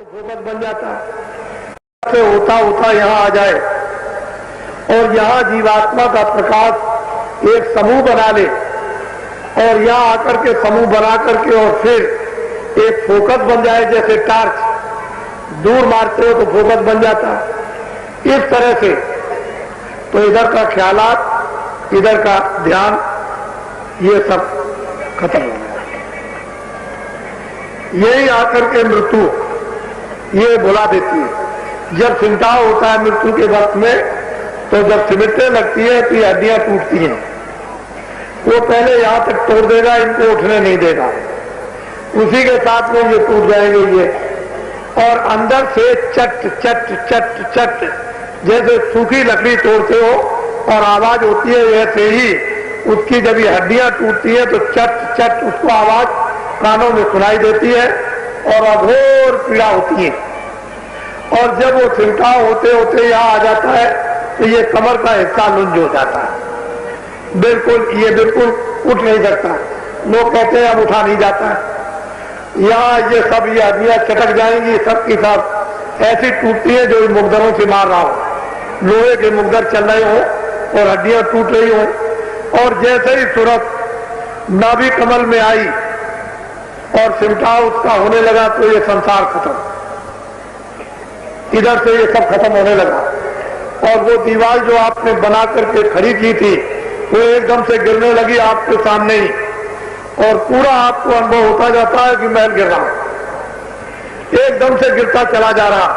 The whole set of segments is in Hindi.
भूगत बन जाता है से होता होता यहाँ आ जाए और यहाँ जीवात्मा का प्रकाश एक समूह बना ले और यहाँ आकर के समूह बना करके और फिर एक फोकस बन जाए, जैसे टार्च दूर मारते हो तो फोकस बन जाता है। इस तरह से तो इधर का ख्यालात, इधर का ध्यान, ये सब खत्म हो गया। यही आकर के मृत्यु ये बुला देती है। जब सिमटाव होता है मृत्यु के वक्त में, तो जब सिमटने लगती है तो हड्डियां टूटती हैं। वो पहले यहां तक तोड़ देगा, इनको उठने नहीं देगा, उसी के साथ में ये टूट जाएंगे ये। और अंदर से चट चट चट चट, जैसे सूखी लकड़ी तोड़ते हो और आवाज होती है, वैसे ही उसकी जब ये हड्डियां टूटती है तो चट चट उसको आवाज कानों में सुनाई देती है और अघोर पीड़ा होती है। और जब वो छिलकाव होते होते यहाँ आ जाता है तो ये कमर का हिस्सा लुंज हो जाता है, बिल्कुल उठ नहीं सकता। लोग कहते हैं अब उठा नहीं जाता है। यहाँ ये सब ये हड्डियां चटक जाएंगी, सब की सब ऐसी टूटती है जो मुकदरों से मार रहा हो, लोहे के मुकदर चल रहे हो और हड्डियां टूट रही हो। और जैसे ही सूरत नाभि कमल में आई और सिमटाव उसका होने लगा तो ये संसार खत्म, इधर से ये सब खत्म होने लगा। और वो दीवार जो आपने बना करके खड़ी की थी वो एकदम से गिरने लगी आपके सामने ही, और पूरा आपको अनुभव होता जाता है कि महल गिर रहा, एकदम से गिरता चला जा रहा।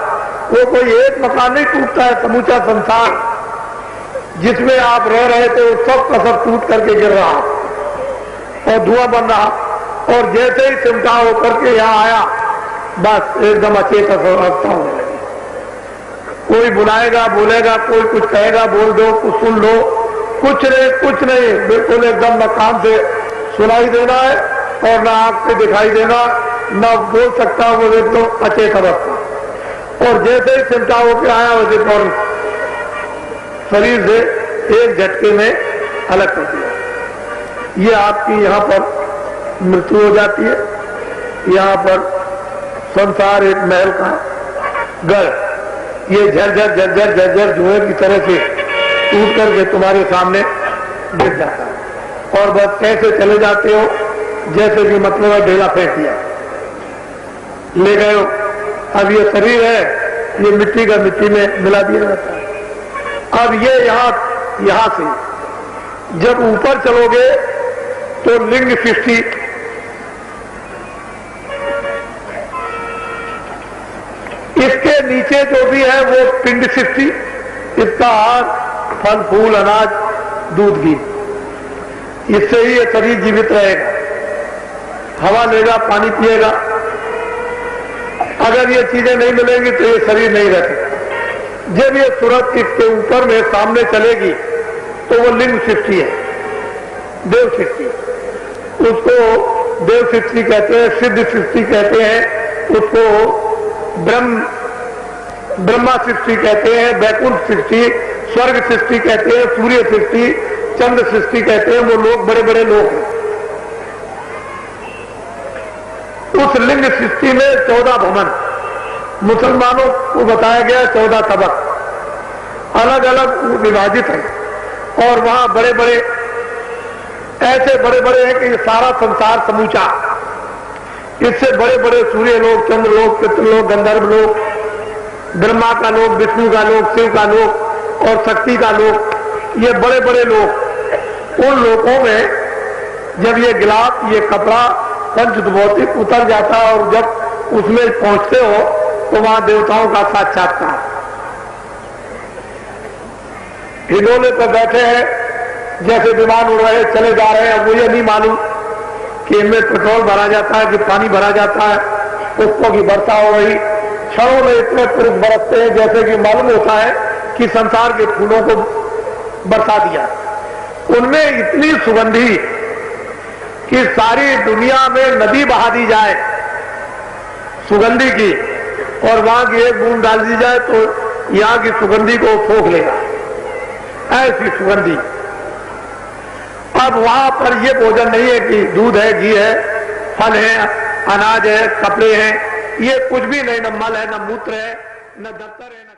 वो कोई एक मकान नहीं टूटता है, समूचा संसार जिसमें आप रह रहे थे वो सब का सब टूट करके गिर रहा और धुआं बन रहा। और जैसे ही चिमटा होकर के यहाँ आया, बस एकदम अचेत अवस्था होने लगी। कोई बुलाएगा, बोलेगा, कोई कुछ कहेगा, बोल दो, कुछ सुन लो, कुछ नहीं, बिल्कुल एकदम न कान से सुनाई देना है और न आंख से दिखाई देना, न बोल सकता वो एकदम अचेत अवस्था। और जैसे ही चिमटा होकर आया वैसे फौरन शरीर से एक झटके में अलग कर दिया। ये आपकी यहाँ पर मृत्यु हो जाती है। यहाँ पर संसार एक महल का घर, ये झरझर जुए की तरह से टूट करके तुम्हारे सामने गिर जाता है। और बस कैसे चले जाते हो, जैसे कि मतलब ढेला फेंक दिया, ले गए हो। अब ये शरीर है, ये मिट्टी का मिट्टी में मिला दिया जाता है। अब ये यहां से जब ऊपर चलोगे तो लिंग सृष्टि, इसके नीचे जो भी है वो पिंड सृष्टि, इसका आहार फल फूल अनाज दूध घी, इससे ही ये शरीर जीवित रहेगा, हवा लेगा, पानी पिएगा। अगर ये चीजें नहीं मिलेंगी तो ये शरीर नहीं रहता। जब ये सूरत इसके ऊपर में सामने चलेगी तो वो लिंग सृष्टि है, देव सृष्टि, उसको देव सृष्टि कहते हैं, सिद्ध सृष्टि कहते हैं, उसको ब्रह्मा सृष्टि कहते हैं, वैकुंठ सृष्टि, स्वर्ग सृष्टि कहते हैं, सूर्य सृष्टि, चंद्र सृष्टि कहते हैं। वो लोग बड़े बड़े लोग हैं। उस लिंग सृष्टि में 14 भवन मुसलमानों को बताया गया, 14 तबक अलग अलग विभाजित है। और वहां बड़े बड़े ऐसे बड़े बड़े हैं कि ये सारा संसार समूचा, इससे बड़े बड़े सूर्य लोग, चंद्र लोग, पितृ लोग, गंधर्व लोग, ब्रह्मा का लोग, विष्णु का लोग, शिव का लोग और शक्ति का लोग, ये बड़े बड़े लोग। उन लोगों में जब ये गिलास, ये कपड़ा पंच भौतिक उतर जाता है और जब उसमें पहुंचते हो तो वहां देवताओं का साक्षात्कार। हिडोले पर बैठे हैं, जैसे विमान उड़ रहे चले जा रहे हैं, वो ये नहीं मालूम कि इनमें पेट्रोल भरा जाता है कि पानी भरा जाता है, पुष्पों की वर्षा हो रही, क्षणों में इतने पुरुष बरसते हैं जैसे कि मालूम होता है कि संसार के फूलों को बरसा दिया। उनमें इतनी सुगंधी कि सारी दुनिया में नदी बहा दी जाए सुगंधी की, और वहां की एक बूंद डाल दी जाए तो यहां की सुगंधी को सोख लेगा, ऐसी सुगंधी। अब वहां पर ये भोजन नहीं है कि दूध है, घी है, फल है, अनाज है, कपड़े हैं, ये कुछ भी नहीं, न मल है, न मूत्र है, न दफ्तर है,